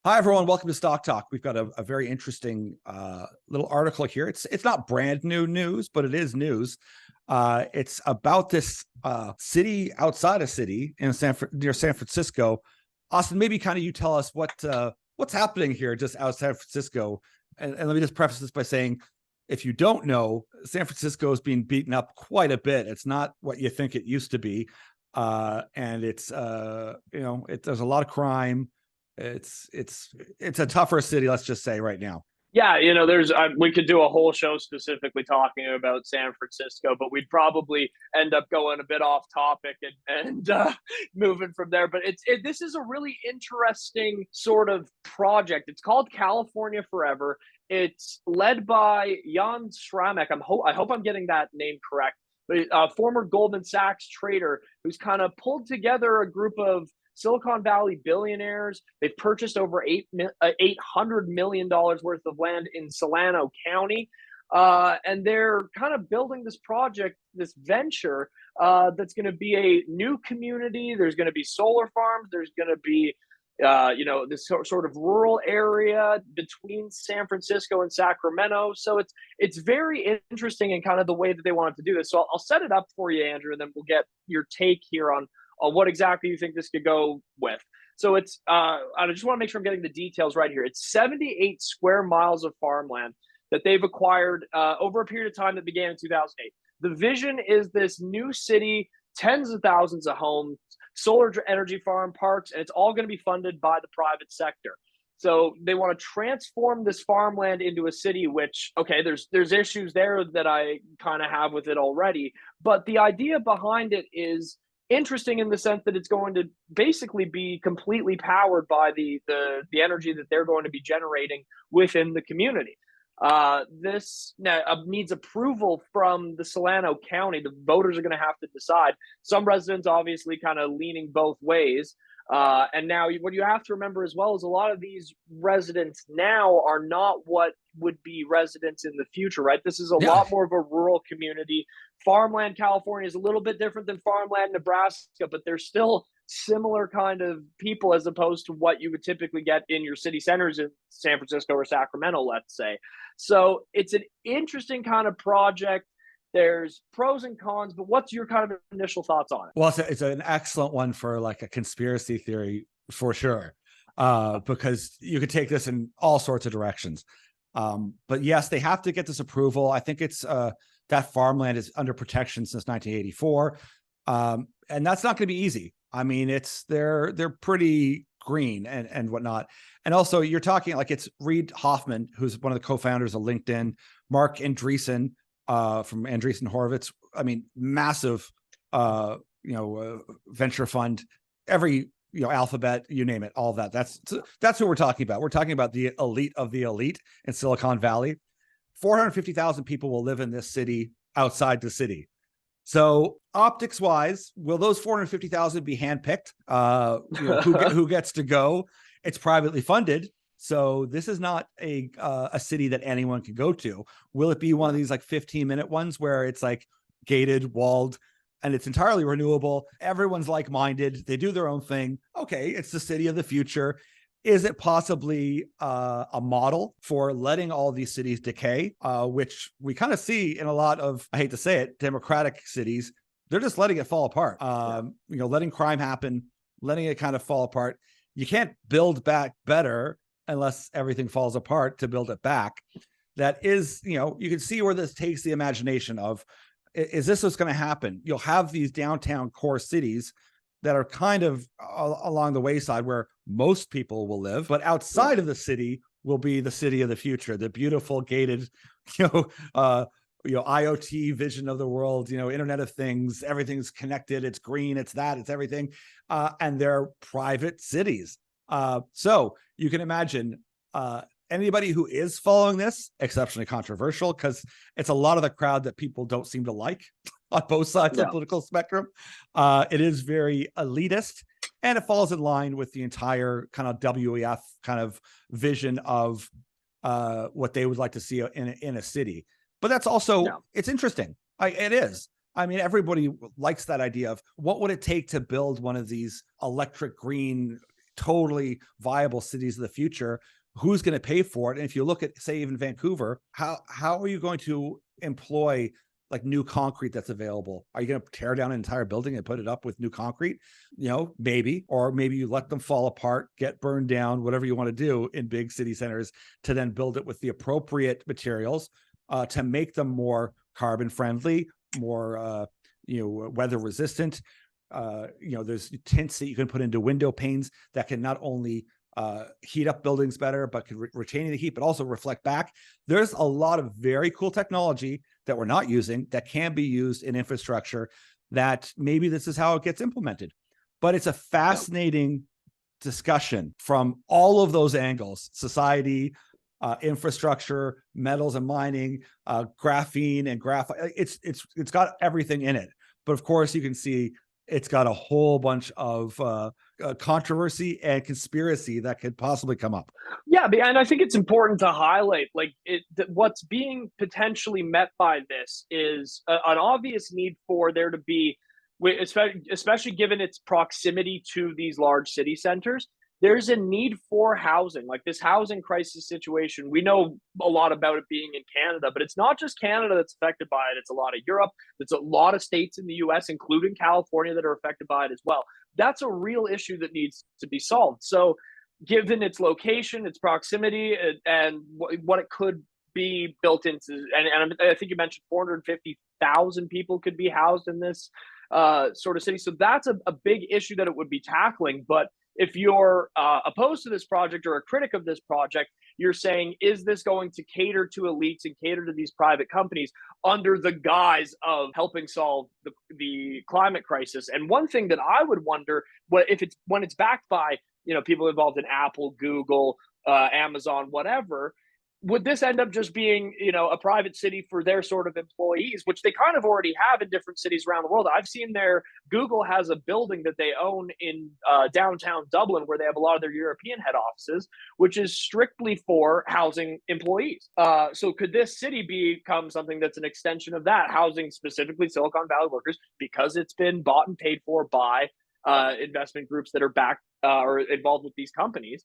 Hi, everyone. Welcome to Stock Talk. We've got a very interesting little article here. It's not brand new news, but it is news. It's about this city outside a city in near San Francisco. Austin, maybe kind of you tell us what's happening here just outside San Francisco. And let me just preface this by saying, if you don't know, San Francisco is being beaten up quite a bit. It's not what you think it used to be, and there's a lot of crime. It's a tougher city, let's just say right now. Yeah, there's we could do a whole show specifically talking about San Francisco, but we'd probably end up going a bit off topic and moving from there. But this is a really interesting sort of project. It's called California Forever. It's led by Jan Schramek. I hope I'm getting that name correct. But former Goldman Sachs trader who's kind of pulled together a group of Silicon Valley billionaires. They've purchased over $800 million worth of land in Solano County. And they're kind of building this project, this venture that's going to be a new community. There's going to be solar farms. There's going to be, this sort of rural area between San Francisco and Sacramento. So it's very interesting in kind of the way that they wanted to do this. So I'll set it up for you, Andrew, and then we'll get your take here on what exactly you think this could go with. So it's, I just want to make sure I'm getting the details right here. It's 78 square miles of farmland that they've acquired over a period of time that began in 2008. The vision is this new city, tens of thousands of homes, solar energy farm parks, and it's all going to be funded by the private sector. So they want to transform this farmland into a city, which, okay, there's issues there that I kind of have with it already. But the idea behind it is interesting in the sense that it's going to basically be completely powered by the energy that they're going to be generating within the community. This needs approval from the Solano County. The voters are going to have to decide. Some residents obviously kind of leaning both ways. And now what you have to remember as well is a lot of these residents now are not what would be residents in the future, right? This is a lot more of a rural community. Farmland California is a little bit different than farmland Nebraska, but they're still similar kind of people as opposed to what you would typically get in your city centers in San Francisco or Sacramento, let's say. So it's an interesting kind of project. There's pros and cons, but what's your kind of initial thoughts on it? Well, it's an excellent one for like a conspiracy theory for sure, because you could take this in all sorts of directions. But yes, they have to get this approval. I think it's that farmland is under protection since 1984, and that's not going to be easy. I mean, they're pretty green and whatnot. And also, you're talking like it's Reid Hoffman, who's one of the co-founders of LinkedIn, Marc Andreessen from Andreessen Horowitz. I mean, massive, venture fund, every, Alphabet, you name it, all of that. That's what we're talking about. We're talking about the elite of the elite in Silicon Valley. 450,000 people will live in this city outside the city. So optics wise, will those 450,000 be handpicked? Who gets to go? It's privately funded. So this is not a city that anyone can go to. Will it be one of these like 15-minute ones where it's like gated, walled, and it's entirely renewable? Everyone's like-minded. They do their own thing. Okay, it's the city of the future. Is it possibly a model for letting all these cities decay, which we kind of see in a lot of, I hate to say it, democratic cities? They're just letting it fall apart, letting crime happen, letting it kind of fall apart. You can't build back better unless everything falls apart to build it back. That is, you can see where this takes the imagination of, is this what's going to happen? You'll have these downtown core cities that are kind of along the wayside where most people will live, but outside of the city will be the city of the future, the beautiful gated, IoT vision of the world, Internet of Things, everything's connected, it's green, it's everything. And they're private cities. So you can imagine anybody who is following this, exceptionally controversial, because it's a lot of the crowd that people don't seem to like on both sides of the political spectrum. It is very elitist, and it falls in line with the entire kind of WEF kind of vision of what they would like to see in a city. But that's also, it's interesting. It is. I mean, everybody likes that idea of what would it take to build one of these electric green totally viable cities of the future. Who's going to pay for it? And if you look at, say, even Vancouver, how are you going to employ like new concrete that's available? Are you going to tear down an entire building and put it up with new concrete? Maybe, or maybe you let them fall apart, get burned down, whatever you want to do in big city centers, to then build it with the appropriate materials to make them more carbon friendly, more weather resistant. There's tints that you can put into window panes that can not only heat up buildings better, but can retain the heat, but also reflect back. There's a lot of very cool technology that we're not using that can be used in infrastructure, that maybe this is how it gets implemented. But it's a fascinating discussion from all of those angles: society, infrastructure, metals and mining, graphene and graphite. It's got everything in it. But of course, you can see it's got a whole bunch of controversy and conspiracy that could possibly come up. Yeah, and I think it's important to highlight, what's being potentially met by this is an obvious need for there to be, especially given its proximity to these large city centers, there's a need for housing. Like this housing crisis situation, we know a lot about it being in Canada, but it's not just Canada that's affected by it. It's a lot of Europe. It's a lot of states in the US, including California, that are affected by it as well. That's a real issue that needs to be solved. So given its location, its proximity, and what it could be built into, and I think you mentioned 450,000 people could be housed in this sort of city. So that's a big issue that it would be tackling. But if you're opposed to this project or a critic of this project, you're saying, is this going to cater to elites and cater to these private companies under the guise of helping solve the climate crisis? And one thing that I would wonder, when it's backed by people involved in Apple, Google, Amazon, whatever, would this end up just being, a private city for their sort of employees, which they kind of already have in different cities around the world? I've seen Google has a building that they own in downtown Dublin, where they have a lot of their European head offices, which is strictly for housing employees. So could this city become something that's an extension of that, housing specifically Silicon Valley workers, because it's been bought and paid for by investment groups that are backed or involved with these companies?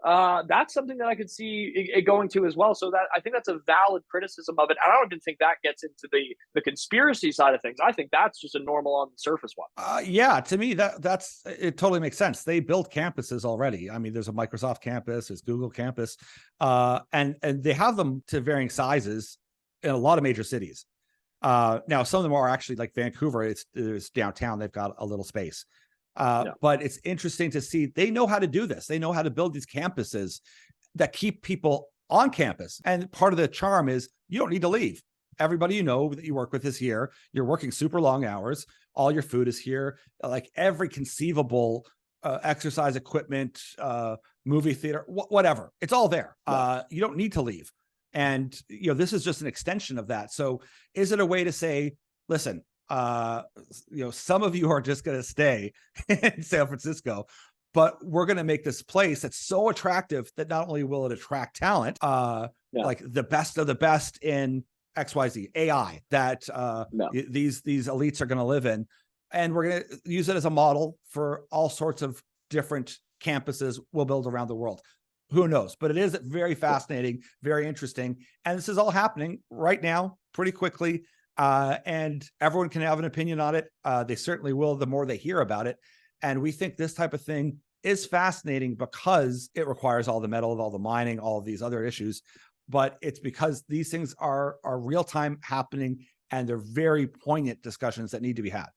That's something that I could see it going to as well. So that, I think that's a valid criticism of it. I don't even think that gets into the conspiracy side of things. I think that's just a normal on the surface one. Yeah, to me that's it totally makes sense. They build campuses already. I mean, there's a Microsoft campus, there's Google campus, and they have them to varying sizes in a lot of major cities. Now some of them are actually, like Vancouver, it's downtown. They've got a little space. But it's interesting to see they know how to do this. They know how to build these campuses that keep people on campus. And part of the charm is you don't need to leave. Everybody that you work with is here. You're working super long hours. All your food is here. Like every conceivable exercise equipment, movie theater, whatever. It's all there. You don't need to leave. And this is just an extension of that. So is it a way to say, listen, some of you are just going to stay in San Francisco, but we're going to make this place that's so attractive that not only will it attract talent, like the best of the best in XYZ AI that these elites are going to live in, and we're going to use it as a model for all sorts of different campuses we'll build around the world. Who knows? But it is very fascinating, very interesting, and this is all happening right now pretty quickly. And everyone can have an opinion on it. They certainly will the more they hear about it. And we think this type of thing is fascinating because it requires all the metal, all the mining, all of these other issues. But it's because these things are real time happening, and they're very poignant discussions that need to be had.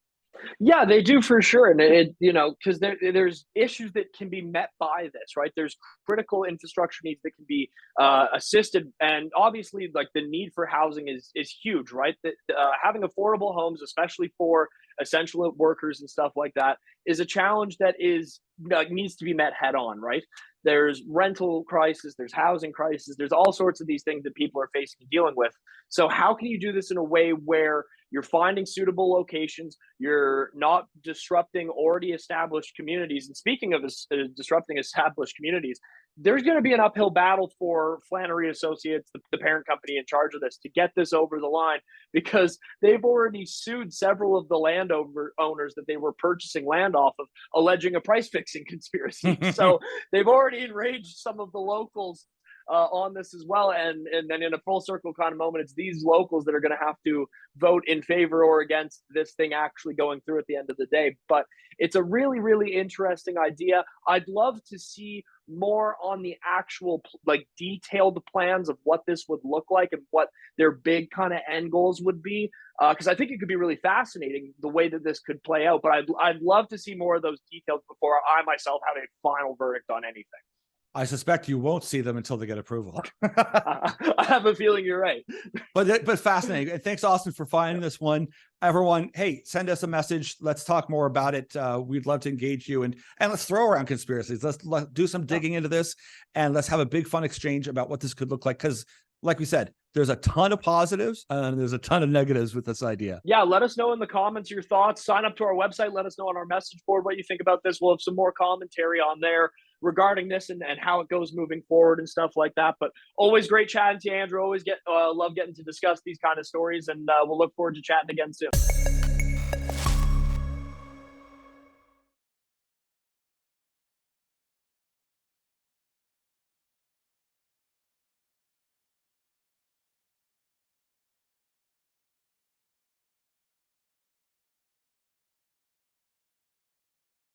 Yeah, they do for sure. And because there's issues that can be met by this, right? There's critical infrastructure needs that can be assisted. And obviously, like, the need for housing is huge, right? Having affordable homes, especially for essential workers and stuff like that, is a challenge that needs to be met head on, right? There's rental crisis, there's housing crisis, there's all sorts of these things that people are facing and dealing with. So how can you do this in a way where you're finding suitable locations, you're not disrupting already established communities. And speaking of disrupting established communities, there's going to be an uphill battle for Flannery Associates, the parent company in charge of this, to get this over the line, because they've already sued several of the owners that they were purchasing land off of, alleging a price fixing conspiracy. So they've already enraged some of the locals on this as well. And then in a full circle kind of moment, it's these locals that are going to have to vote in favor or against this thing actually going through at the end of the day. But it's a really, really interesting idea. I'd love to see more on the actual like detailed plans of what this would look like and what their big kind of end goals would be, because I think it could be really fascinating the way that this could play out. But I'd love to see more of those details before I myself have a final verdict on anything. I suspect you won't see them until they get approval. I have a feeling you're right. But fascinating. And thanks, Austin, for finding this one. Everyone, hey, send us a message. Let's talk more about it. We'd love to engage you, and let's throw around conspiracies. Let's do some digging into this, and let's have a big fun exchange about what this could look like. Because like we said, there's a ton of positives and there's a ton of negatives with this idea. Yeah, let us know in the comments your thoughts. Sign up to our website. Let us know on our message board what you think about this. We'll have some more commentary on there regarding this and how it goes moving forward and stuff like that. But always great chatting to you, Andrew. Always love getting to discuss these kind of stories, and we'll look forward to chatting again soon.